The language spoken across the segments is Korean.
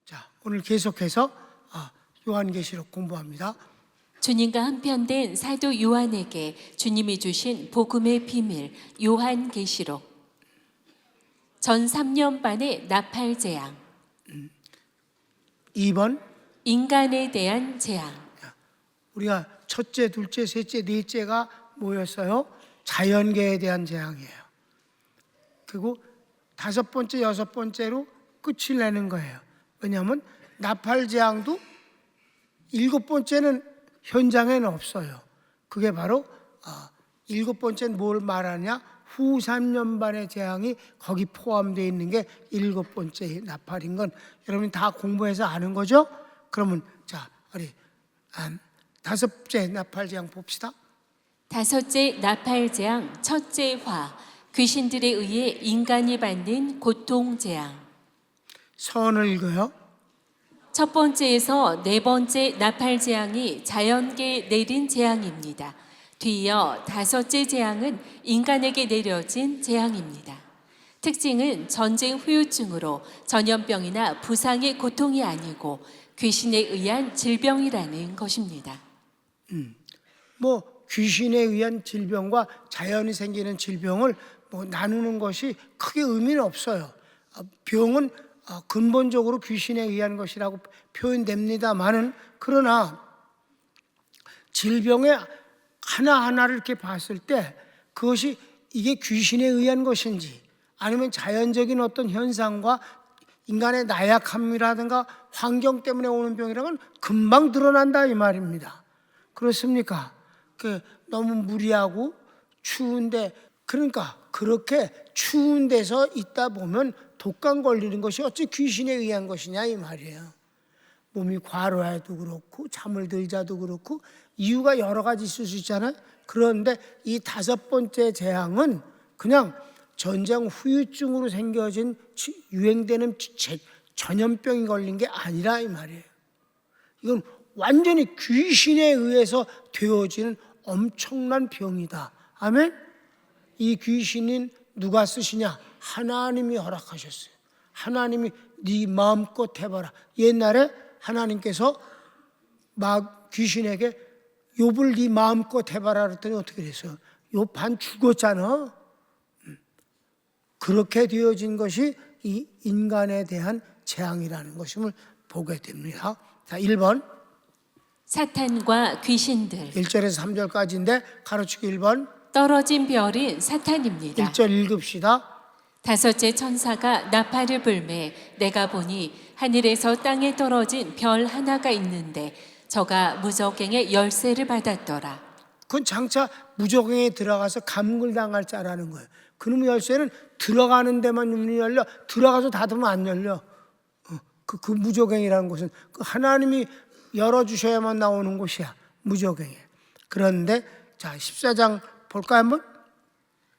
자, 오늘 계속해서 요한계시록 공부합니다. 주님과 한편된 사도 요한에게 주님이 주신 복음의 비밀 요한계시록. 전 3년 반의 나팔 재앙. 2번, 인간에 대한 재앙. 우리가 첫째, 둘째, 셋째, 넷째가 뭐였어요? 자연계에 대한 재앙이에요. 그리고 다섯 번째, 여섯 번째로 끝을 내는 거예요. 왜냐하면 나팔 재앙도 일곱 번째는 현장에는 없어요. 그게 바로 일곱 번째는 뭘 말하냐? 후 3년 반의 재앙이 거기 포함되어 있는 게 일곱 번째 나팔인 건 여러분이 다 공부해서 아는 거죠? 그러면 자, 우리 다섯째 나팔 재앙 봅시다. 다섯째 나팔 재앙 첫째 화. 귀신들에 의해 인간이 받는 고통 재앙. 선을 읽어요. 첫 번째에서 네 번째 나팔 재앙이 자연계에 내린 재앙입니다. 뒤이어 다섯째 재앙은 인간에게 내려진 재앙입니다. 특징은 전쟁 후유증으로 전염병이나 부상의 고통이 아니고 귀신에 의한 질병이라는 것입니다. 뭐 귀신에 의한 질병과 자연이 생기는 질병을 나누는 것이 크게 의미는 없어요. 병은 근본적으로 귀신에 의한 것이라고 표현됩니다만은, 그러나 질병의 하나하나를 이렇게 봤을 때 그것이 이게 귀신에 의한 것인지 아니면 자연적인 어떤 현상과 인간의 나약함이라든가 환경 때문에 오는 병이라는 건 금방 드러난다 이 말입니다. 그렇습니까? 너무 무리하고 추운데, 그러니까 그렇게 추운 데서 있다 보면 독감 걸리는 것이 어찌 귀신에 의한 것이냐 이 말이에요. 몸이 과로해도 그렇고 잠을 들자도 그렇고 이유가 여러 가지 있을 수 있잖아요. 그런데 이 다섯 번째 재앙은 그냥 전쟁 후유증으로 생겨진 유행되는 전염병이 걸린 게 아니라 이 말이에요. 이건 완전히 귀신에 의해서 되어지는 엄청난 병이다. 아멘? 이 귀신은 누가 쓰시냐? 하나님이 허락하셨어요. 하나님이 네 마음껏 해봐라. 옛날에 하나님께서 막 귀신에게 욥을 네 마음껏 해봐라 그랬더니 어떻게 됐어요? 욥 반 죽었잖아. 그렇게 되어진 것이 이 인간에 대한 재앙이라는 것임을 보게 됩니다. 자, 1번. 사탄과 귀신들. 1절에서 3절까지인데 가로치기 1번. 떨어진 별인 사탄입니다. 1절 읽읍시다. 다섯째 천사가 나팔을 불매 내가 보니 하늘에서 땅에 떨어진 별 하나가 있는데 저가 무적행의 열쇠를 받았더라. 그건 장차 무적행에 들어가서 감금당할 자라는 거예요. 그놈의 열쇠는 들어가는 데만 문이 열려, 들어가서 닫으면 안 열려. 그 무적행이라는 것은 하나님이 열어주셔야만 나오는 곳이야, 무적행에. 그런데 자, 14장 볼까요 한번?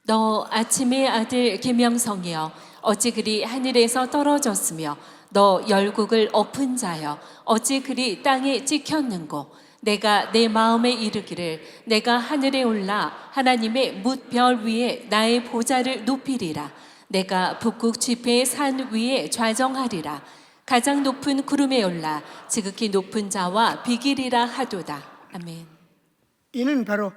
너 아침의 아들 계명성이여 어찌 그리 하늘에서 떨어졌으며 너 열국을 엎은 자여 어찌 그리 땅에 찍혔는고. 내가 내 마음에 이르기를 내가 하늘에 올라 하나님의 뭇별 위에 나의 보좌를 높이리라. 내가 북극 지폐의 산 위에 좌정하리라. 가장 높은 구름에 올라 지극히 높은 자와 비기리라 하도다. 아멘. 이는 바로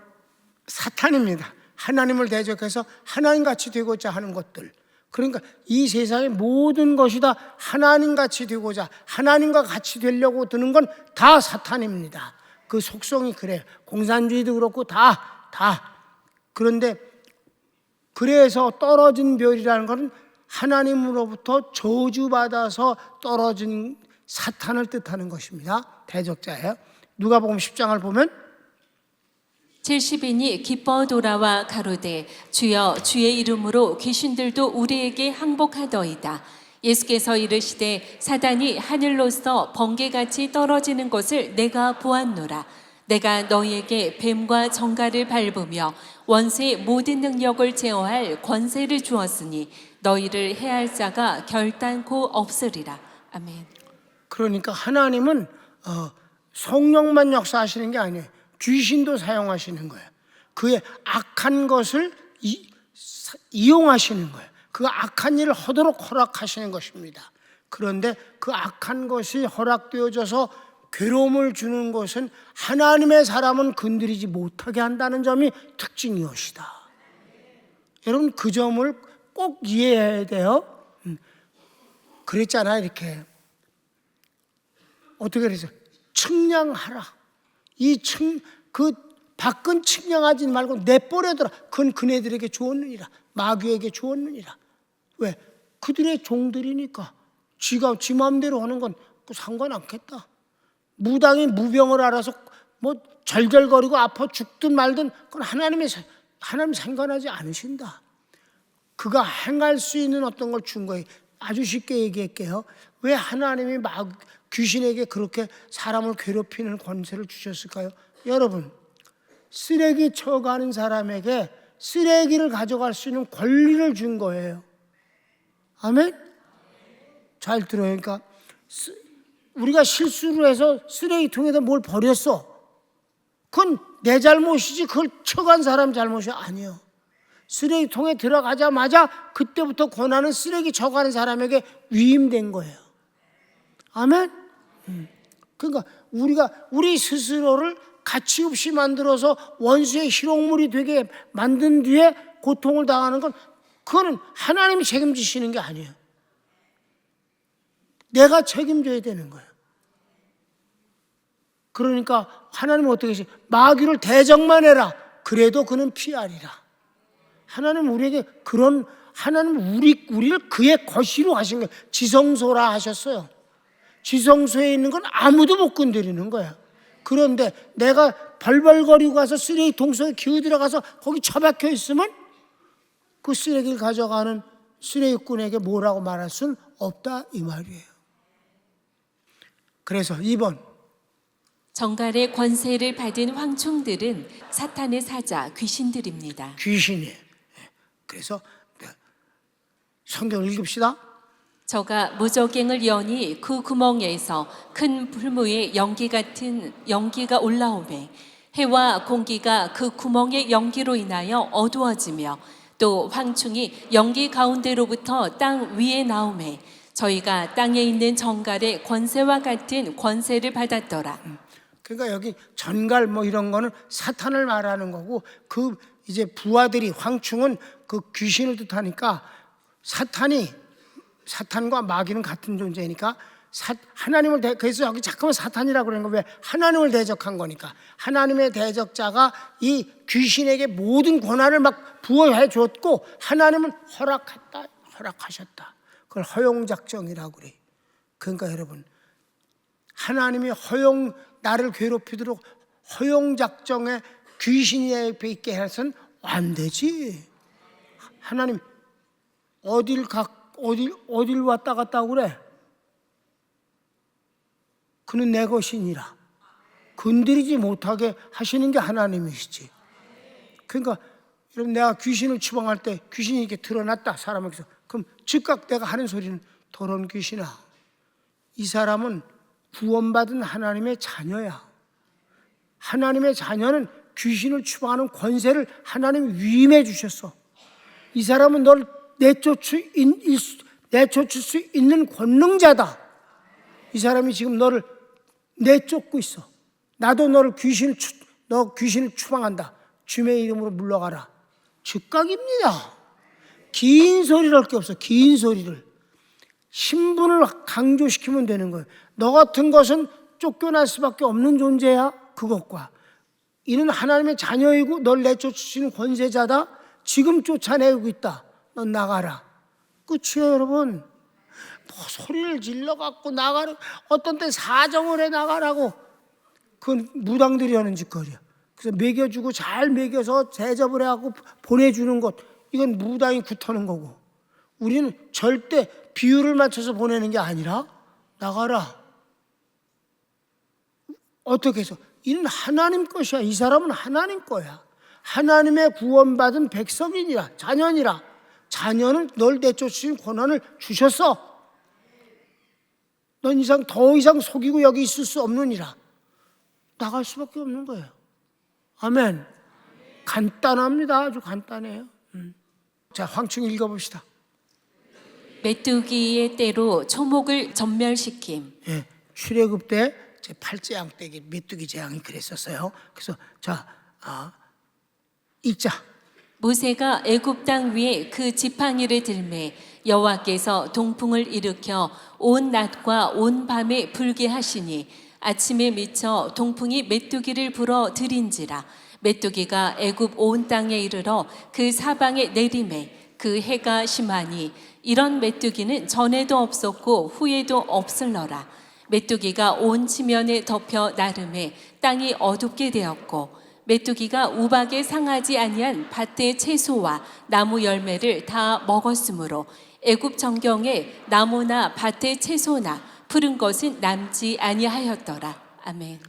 사탄입니다. 하나님을 대적해서 하나님같이 되고자 하는 것들. 그러니까 이 세상의 모든 것이 다 하나님같이 되고자, 하나님과 같이 되려고 드는 건 다 사탄입니다. 그 속성이 그래요. 공산주의도 그렇고 다. 그런데 그래서 떨어진 별이라는 것은 하나님으로부터 저주받아서 떨어진 사탄을 뜻하는 것입니다. 대적자예요. 누가복음 10장을 보면 70인이 기뻐 돌아와 가로되 주여 주의 이름으로 귀신들도 우리에게 항복하더이다. 예수께서 이르시되 사단이 하늘로서 번개같이 떨어지는 것을 내가 보았노라. 내가 너희에게 뱀과 정갈을 밟으며 원수의 모든 능력을 제어할 권세를 주었으니 너희를 해할 자가 결단코 없으리라. 아멘. 그러니까 하나님은 성령만 역사하시는 게 아니에요. 귀신도 사용하시는 거예요. 그의 악한 것을 이용하시는 거예요. 그 악한 일을 하도록 허락하시는 것입니다. 그런데 그 악한 것이 허락되어져서 괴로움을 주는 것은 하나님의 사람은 건드리지 못하게 한다는 점이 특징이옵시다. 여러분 그 점을 꼭 이해해야 돼요. 그랬잖아요. 이렇게 어떻게 그랬어요? 측량하라. 그 밖은 측량하지 말고 내버려둬라. 그건 그네들에게 주었느니라. 마귀에게 주었느니라. 왜? 그들의 종들이니까. 쥐가 쥐 마음대로 하는 건 상관 않겠다. 무당이 무병을 알아서 뭐 절절거리고 아파 죽든 말든 그건 하나님 상관하지 않으신다. 그가 행할 수 있는 어떤 걸 준 거예요. 아주 쉽게 얘기할게요. 왜 하나님이 귀신에게 그렇게 사람을 괴롭히는 권세를 주셨을까요? 여러분, 쓰레기 쳐가는 사람에게 쓰레기를 가져갈 수 있는 권리를 준 거예요. 아멘? 잘 들어요. 그러니까 우리가 실수를 해서 쓰레기통에다 뭘 버렸어. 그건 내 잘못이지 그걸 쳐간 사람 잘못이 아니에요. 쓰레기통에 들어가자마자 그때부터 권한은 쓰레기 쳐가는 사람에게 위임된 거예요. 아멘? 그러니까 우리 스스로를 가치 없이 만들어서 원수의 희롱물이 되게 만든 뒤에 고통을 당하는 건 그거는 하나님이 책임지시는 게 아니에요. 내가 책임져야 되는 거예요. 그러니까 하나님은 어떻게 하시죠? 마귀를 대적만 해라. 그래도 그는 피하리라. 하나님은 우리에게 하나님은 우리를 그의 것이로 하신 거예요. 지성소라 하셨어요. 지성소에 있는 건 아무도 못 건드리는 거야. 그런데 내가 벌벌거리고 가서 쓰레기통 속에 기어들어가서 거기 처박혀 있으면 그 쓰레기를 가져가는 쓰레기꾼에게 뭐라고 말할 수는 없다 이 말이에요. 그래서 2번 정갈의 권세를 받은 황충들은 사탄의 사자 귀신들입니다. 귀신이에요. 그래서 성경을 읽읍시다. 저가 무저갱을 여니 그 구멍에서 큰 불무의 연기가 올라오매 해와 공기가 그 구멍의 연기로 인하여 어두워지며 또 황충이 연기 가운데로부터 땅 위에 나오매 저희가 땅에 있는 정갈의 권세와 같은 권세를 받았더라. 그러니까 여기 전갈 뭐 이런 거는 사탄을 말하는 거고 그 이제 부하들이 황충은 그 귀신을 뜻하니까 사탄과 마귀는 같은 존재니까 하나님을 그래서 여기 잠깐만 사탄이라고 그러는 거 왜? 하나님을 대적한 거니까. 하나님의 대적자가 이 귀신에게 모든 권한을 막 부여해 줬고 하나님은 허락하셨다. 그걸 허용작정이라고 그래. 그러니까 여러분 하나님이 나를 괴롭히도록 허용작정에 귀신이 옆에 있게 해서는 안 되지. 하나님 어딜 왔다 갔다 하고 그래? 그는 내 것이니라. 건드리지 못하게 하시는 게 하나님이시지. 그러니까 여러분 내가 귀신을 추방할 때 귀신이 이렇게 드러났다 사람에게서 그럼 즉각 내가 하는 소리는 더러운 귀신아, 이 사람은 구원받은 하나님의 자녀야. 하나님의 자녀는 귀신을 추방하는 권세를 하나님이 위임해 주셨어. 이 사람은 널 내쫓을 수 있는 권능자다. 이 사람이 지금 너를 내쫓고 있어. 나도 너 귀신을 추방한다. 주의 이름으로 물러가라. 즉각입니다. 긴 소리를 할 게 없어. 긴 소리를. 신분을 강조시키면 되는 거예요. 너 같은 것은 쫓겨날 수밖에 없는 존재야. 그것과 이는 하나님의 자녀이고 널 내쫓으시는 권세자다. 지금 쫓아내고 있다. 넌 나가라. 끝이에요 여러분. 뭐 소리를 질러갖고 나가는 어떤 때 사정을 해 나가라고. 그건 무당들이 하는 짓거리야. 그래서 먹여주고 잘 먹여서 대접을 해갖고 보내주는 것, 이건 무당이 굿하는 거고, 우리는 절대 비율을 맞춰서 보내는 게 아니라 나가라. 어떻게 해서? 이는 하나님 것이야. 이 사람은 하나님 거야. 하나님의 구원받은 백성이니라. 자녀니라. 자녀는 널 내쫓으신 권한을 주셨어. 넌 더 이상 속이고 여기 있을 수 없느니라. 나갈 수밖에 없는 거예요. 아멘. 간단합니다. 아주 간단해요. 자, 황충 읽어봅시다. 메뚜기의 때로 초목을 전멸시킴. 예, 출애굽 때 제 8재앙 때 메뚜기 재앙이 그랬었어요. 그래서 자, 읽자. 모세가 애굽 땅 위에 그 지팡이를 들매 여호와께서 동풍을 일으켜 온 낮과 온 밤에 불게 하시니 아침에 미쳐 동풍이 메뚜기를 불어 들인지라. 메뚜기가 애굽 온 땅에 이르러 그 사방에 내리매 그 해가 심하니 이런 메뚜기는 전에도 없었고 후에도 없을러라. 메뚜기가 온 지면에 덮여 나름에 땅이 어둡게 되었고 메뚜기가 우박에 상하지 아니한 밭의 채소와 나무 열매를 다 먹었으므로 애굽 전경에 나무나 밭의 채소나 푸른 것은 남지 아니하였더라. 아멘.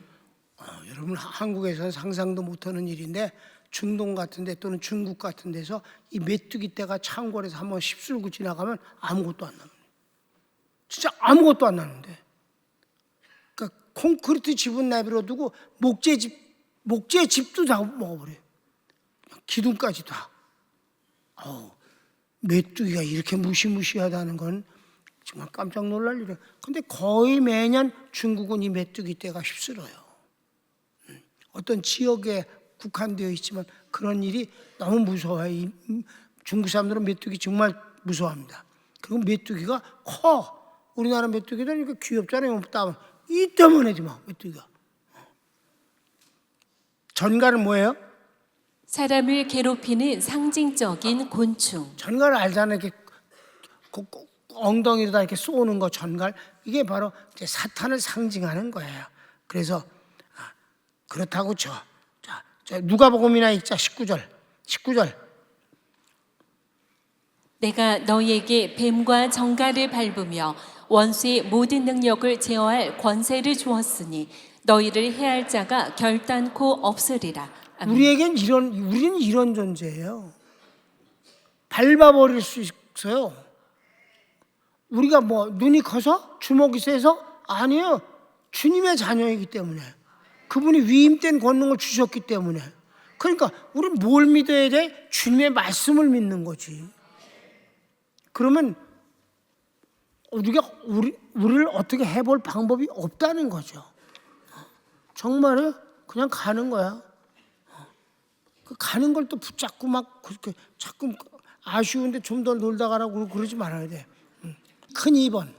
여러분, 한국에서는 상상도 못하는 일인데 중동 같은 데 또는 중국 같은 데서 이 메뚜기 떼가 창궐에서 한번 휩쓸고 지나가면 아무것도 안 납니다. 진짜 아무것도 안 나는데, 그러니까 콘크리트 집은 내버려두고 목재집도 다 먹어버려요. 기둥까지 다. 메뚜기가 이렇게 무시무시하다는 건 정말 깜짝 놀랄 일이에요. 근데 거의 매년 중국은 이 메뚜기 떼가 휩쓸어요. 어떤 지역에 국한되어 있지만 그런 일이 너무 무서워요. 이 중국 사람들은 메뚜기 정말 무서워합니다. 그리고 메뚜기가 커. 우리나라 메뚜기들 이렇게 귀엽잖아요. 이 때문에지 막 메뚜기가. 전갈은 뭐예요? 사람을 괴롭히는 상징적인 곤충. 전갈 알잖아요. 이렇게 엉덩이로다 이렇게 쏘는 거 전갈. 이게 바로 이제 사탄을 상징하는 거예요. 그래서 그렇다고 자, 누가복음이나 읽자. 19절. 내가 너희에게 뱀과 정갈을 밟으며 원수의 모든 능력을 제어할 권세를 주었으니 너희를 해할 자가 결단코 없으리라. 아멘. 우리는 이런 존재예요. 밟아버릴 수 있어요. 우리가 뭐 눈이 커서 주먹이 세서 아니에요. 주님의 자녀이기 때문에, 그분이 위임된 권능을 주셨기 때문에. 그러니까 우리는 뭘 믿어야 돼? 주님의 말씀을 믿는 거지. 그러면 우리를 어떻게 해볼 방법이 없다는 거죠. 정말요? 그냥 가는 거야. 그 가는 걸 또 붙잡고 막 그렇게 자꾸 아쉬운데 좀 더 놀다 가라고 그러지 말아야 돼. 큰 2번.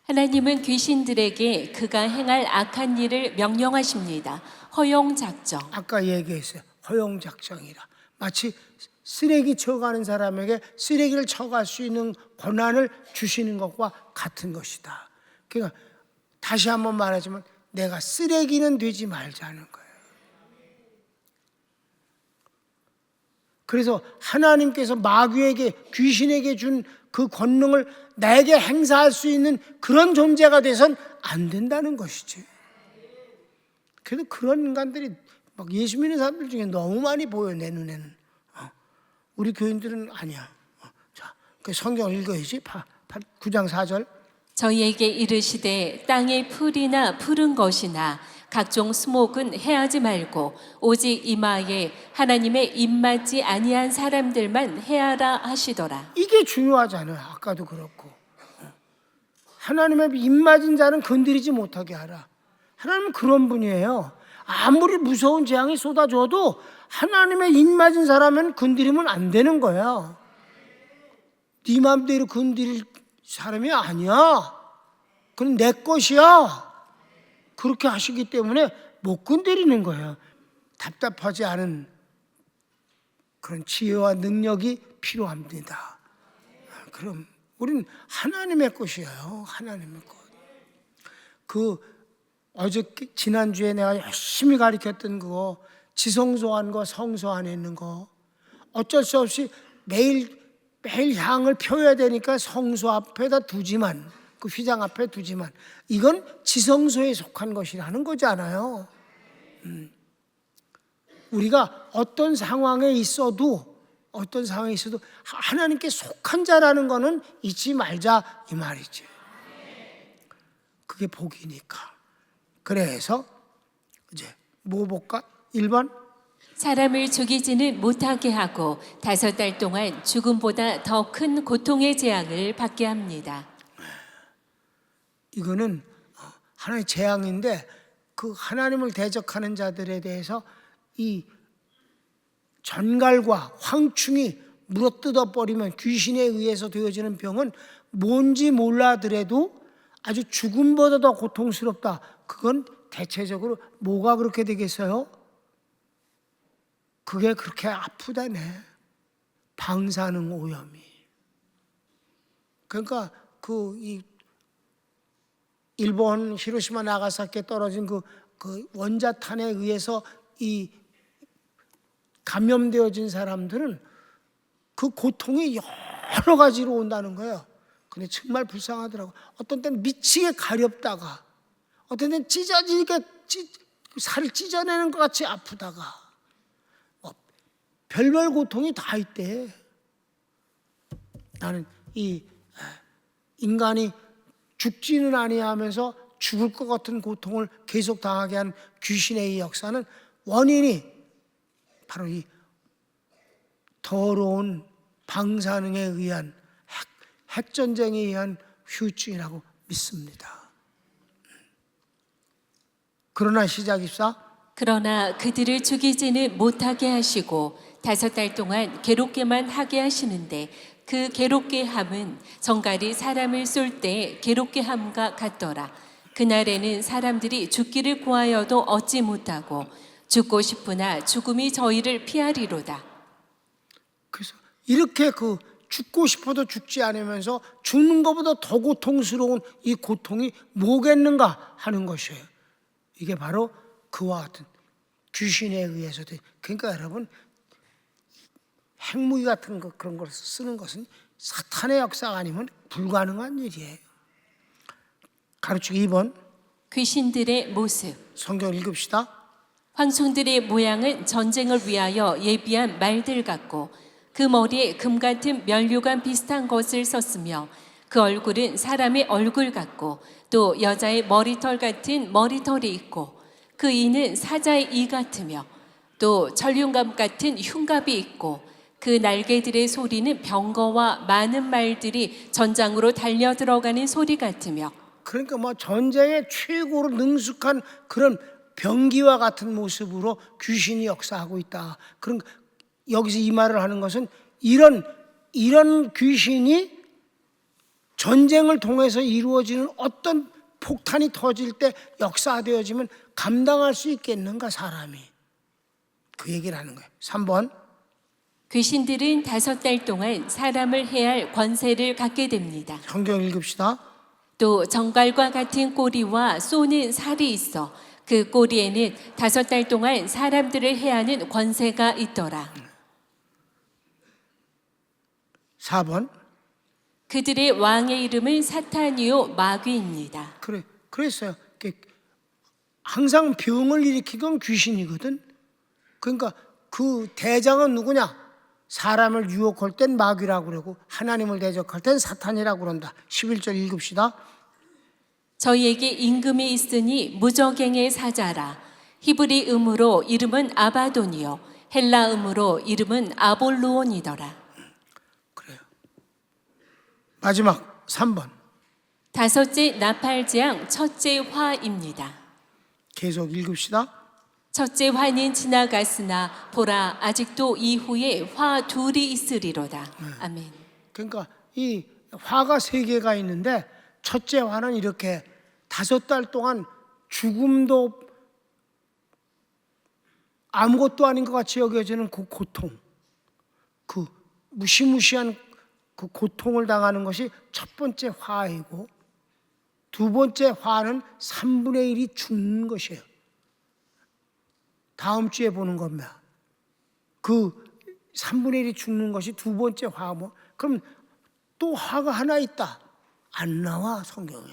하나님은 귀신들에게 그가 행할 악한 일을 명령하십니다. 허용 작정. 아까 얘기했어요. 허용 작정이라. 마치 쓰레기 쳐가는 사람에게 쓰레기를 쳐갈 수 있는 권한을 주시는 것과 같은 것이다. 그러니까 다시 한번 말하지만 내가 쓰레기는 되지 말자는 거예요. 그래서 하나님께서 마귀에게, 귀신에게 준 그 권능을 나에게 행사할 수 있는 그런 존재가 돼선 안 된다는 것이지. 그래도 그런 인간들이 막 예수 믿는 사람들 중에 너무 많이 보여, 내 눈에는. 우리 교인들은 아니야. 자, 그 성경 읽어야지. 9장 4절. 저희에게 이르시되 땅의 풀이나 푸른 것이나 각종 수목은 해하지 말고 오직 이마에 하나님의 입맞지 아니한 사람들만 해하라 하시더라. 이게 중요하잖아요. 아까도 그렇고. 하나님의 입맞은 자는 건드리지 못하게 하라. 하나님은 그런 분이에요. 아무리 무서운 재앙이 쏟아져도 하나님의 입맞은 사람은 건드리면 안 되는 거야. 네 마음대로 건드릴 사람이 아니야. 그건 내 것이야. 그렇게 하시기 때문에 못 건드리는 거예요. 답답하지 않은 그런 지혜와 능력이 필요합니다. 그럼 우리는 하나님의 것이에요. 하나님의 것. 지난주에 내가 열심히 가르쳤던 그거, 지성소 거, 성소 안에 있는 거, 어쩔 수 없이 매일 향을 펴야 되니까 성소 앞에다 두지만, 그 휘장 앞에 두지만, 이건 지성소에 속한 것이라는 거잖아요. 우리가 어떤 상황에 있어도 하나님께 속한 자라는 거는 잊지 말자, 이 말이지. 그게 복이니까. 그래서 이제 뭐 볼까? 1번. 사람을 죽이지는 못하게 하고 5달 동안 죽음보다 더 큰 고통의 재앙을 받게 합니다. 이거는 하나의 재앙인데 그 하나님을 대적하는 자들에 대해서 이 전갈과 황충이 물어뜯어 버리면 귀신에 의해서 되어지는 병은 뭔지 몰라더라도 아주 죽음보다 더 고통스럽다. 그건 대체적으로 뭐가 그렇게 되겠어요? 그게 그렇게 아프다네. 방사능 오염이. 그러니까 이 일본 히로시마 나가사키에 떨어진 그 원자탄에 의해서 이 감염되어진 사람들은 그 고통이 여러 가지로 온다는 거예요. 근데 정말 불쌍하더라고. 어떤 때는 미치게 가렵다가, 어떤 때는 찢어지니까 살을 찢어내는 것 같이 아프다가, 별별 고통이 다 있대. 나는 이 인간이 죽지는 아니하면서 죽을 것 같은 고통을 계속 당하게 한 귀신의 이 역사는 원인이 바로 이 더러운 방사능에 의한 핵전쟁에 의한 후유증이라고 믿습니다. 그러나 시작입사 그러나 그들을 죽이지는 못하게 하시고 5달 동안 괴롭게만 하게 하시는데 그 괴롭게 함은 정갈이 사람을 쏠 때 괴롭게 함과 같더라. 그날에는 사람들이 죽기를 구하여도 얻지 못하고 죽고 싶으나 죽음이 저희를 피하리로다. 그래서 이렇게 죽고 싶어도 죽지 않으면서 죽는 것보다 더 고통스러운 이 고통이 뭐겠는가 하는 것이에요. 이게 바로 그와 같은 귀신에 의해서 그러니까 여러분 핵무기 같은 그런 걸 쓰는 것은 사탄의 역사가 아니면 불가능한 일이에요. 가르치기 2번 귀신들의 모습. 성경 읽읍시다. 황충들의 모양은 전쟁을 위하여 예비한 말들 같고 그 머리에 금 같은 면류관 비슷한 것을 썼으며 그 얼굴은 사람의 얼굴 같고 또 여자의 머리털 같은 머리털이 있고 그 이는 사자의 이 같으며 또 전륜갑 같은 흉갑이 있고 그 날개들의 소리는 병거와 많은 말들이 전장으로 달려 들어가는 소리 같으며 그러니까 전쟁에 최고로 능숙한 그런 병기와 같은 모습으로 귀신이 역사하고 있다. 그런 여기서 이 말을 하는 것은 이런 귀신이 전쟁을 통해서 이루어지는 어떤 폭탄이 터질 때 역사되어지면 감당할 수 있겠는가 사람이. 그 얘기를 하는 거예요. 3번 귀신들은 5달 동안 사람을 해할 권세를 갖게 됩니다. 성경 읽읍시다. 또 정갈과 같은 꼬리와 쏘는 살이 있어 그 꼬리에는 5달 동안 사람들을 해하는 권세가 있더라. 4번 그들의 왕의 이름은 사탄이요 마귀입니다. 그랬어요. 항상 병을 일으킨 건 귀신이거든. 그러니까 그 대장은 누구냐? 사람을 유혹할 땐 마귀라고 그러고 하나님을 대적할 땐 사탄이라고 그런다. 11절 읽읍시다. 저희에게 임금이 있으니 무저갱의 사자라. 히브리 음으로 이름은 아바돈이요 헬라 음으로 이름은 아볼루온이더라. 그래요. 마지막 3번 5째 나팔지향 첫째 화입니다. 계속 읽읍시다. 첫째 화는 지나갔으나 보라 아직도 이후에 화 둘이 있으리로다. 아멘. 그러니까 이 화가 3개가 있는데 첫째 화는 이렇게 5달 동안 죽음도 아무것도 아닌 것 같이 여겨지는 그 고통, 그 무시무시한 그 고통을 당하는 것이 첫 번째 화이고, 두 번째 화는 3분의 1이 죽는 것이에요. 다음 주에 보는 겁니다. 그 3분의 1이 죽는 것이 두 번째 화. 그럼 또 화가 하나 있다. 안 나와 성경에.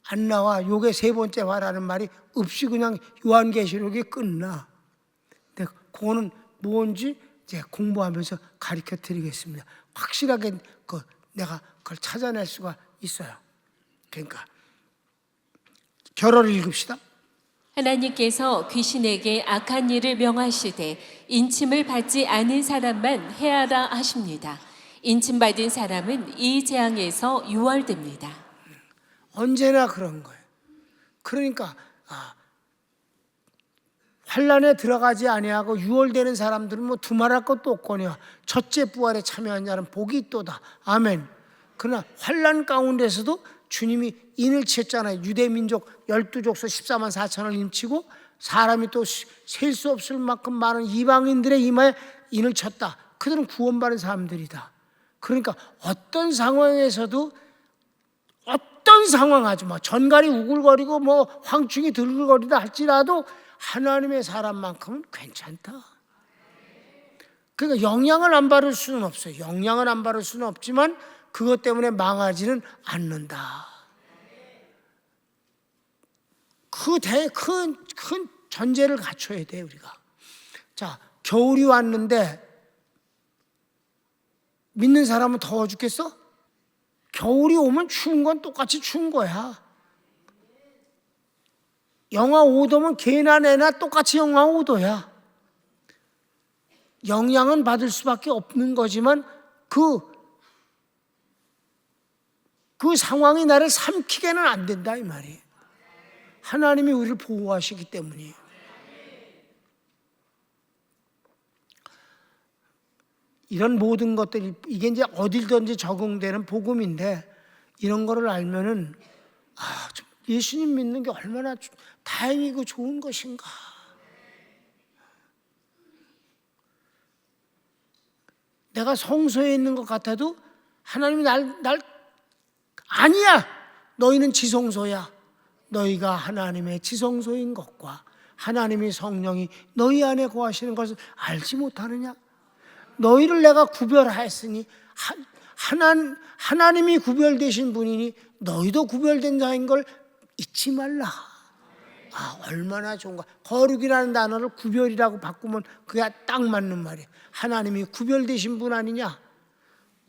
안 나와. 요게 세 번째 화라는 말이 없이 그냥 요한계시록이 끝나. 근데 그거는 뭔지 이제 공부하면서 가르쳐 드리겠습니다. 확실하게 내가 그걸 찾아낼 수가 있어요. 그러니까 결어를 읽읍시다. 하나님께서 귀신에게 악한 일을 명하시되 인침을 받지 않은 사람만 해하라 하십니다. 인침받은 사람은 이 재앙에서 유월됩니다. 언제나 그런 거예요. 그러니까 환란에 들어가지 아니하고 유월되는 사람들은 뭐 두말할 것도 없거니와 첫째 부활에 참여한 자는 복이 있도다. 아멘. 그러나 환란 가운데서도 주님이 인을 쳤잖아요. 유대민족 12족속 14만 4천을 인치고 사람이 또 셀 수 없을 만큼 많은 이방인들의 이마에 인을 쳤다. 그들은 구원받은 사람들이다. 그러니까 어떤 상황에서도 어떤 상황 아주 뭐 전갈이 우글거리고 뭐 황충이 들글거리다 할지라도 하나님의 사람만큼은 괜찮다. 그러니까 영향을 안 받을 수는 없어요. 영향을 안 받을 수는 없지만 그것 때문에 망하지는 않는다. 큰 전제를 갖춰야 돼 우리가. 자, 겨울이 왔는데 믿는 사람은 더워 죽겠어? 겨울이 오면 추운 건 똑같이 추운 거야. 영하 5도면 개나 내나 똑같이 영하 5도야. 영향은 받을 수밖에 없는 거지만 그 상황이 나를 삼키게는 안 된다 이 말이에요. 하나님이 우리를 보호하시기 때문이에요. 이런 모든 것들이 이게 이제 어딜든지 적용되는 복음인데 이런 거를 알면은 예수님 믿는 게 얼마나 다행이고 좋은 것인가. 내가 성소에 있는 것 같아도 하나님이 날 아니야. 너희는 지성소야. 너희가 하나님의 지성소인 것과 하나님의 성령이 너희 안에 거하시는 것을 알지 못하느냐? 너희를 내가 구별하였으니 하나님이 구별되신 분이니 너희도 구별된 자인 걸 잊지 말라. 얼마나 좋은가. 거룩이라는 단어를 구별이라고 바꾸면 그게 딱 맞는 말이에요. 하나님이 구별되신 분 아니냐?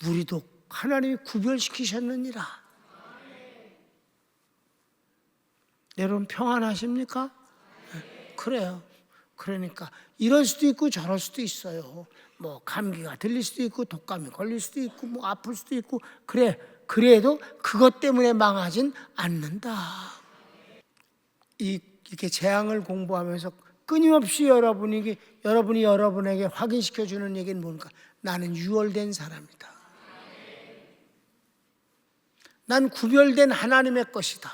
우리도 하나님이 구별시키셨느니라. 여러분 평안하십니까? 그래요. 그러니까 이럴 수도 있고 저럴 수도 있어요. 뭐 감기가 들릴 수도 있고 독감이 걸릴 수도 있고 뭐 아플 수도 있고 그래도 그것 때문에 망하진 않는다. 이렇게 재앙을 공부하면서 끊임없이 여러분이 여러분에게 확인시켜 주는 얘기는 뭡니까? 나는 유월된 사람이다. 난 구별된 하나님의 것이다.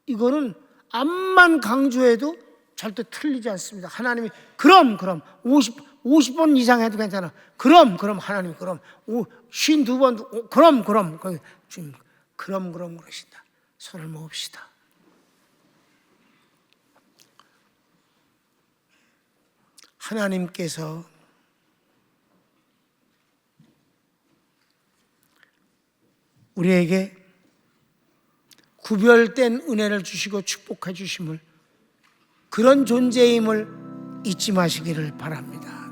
이거는 암만 강조해도 절대 틀리지 않습니다. 하나님이 그럼 50번 이상 해도 괜찮아. 그럼 하나님 그럼 52번 그럼 주님 그럼 그러신다. 손을 모읍시다. 하나님께서 우리에게 구별된 은혜를 주시고 축복해 주심을, 그런 존재임을 잊지 마시기를 바랍니다.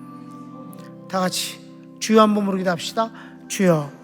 다 같이 주여 한번 부르기도 합시다. 주여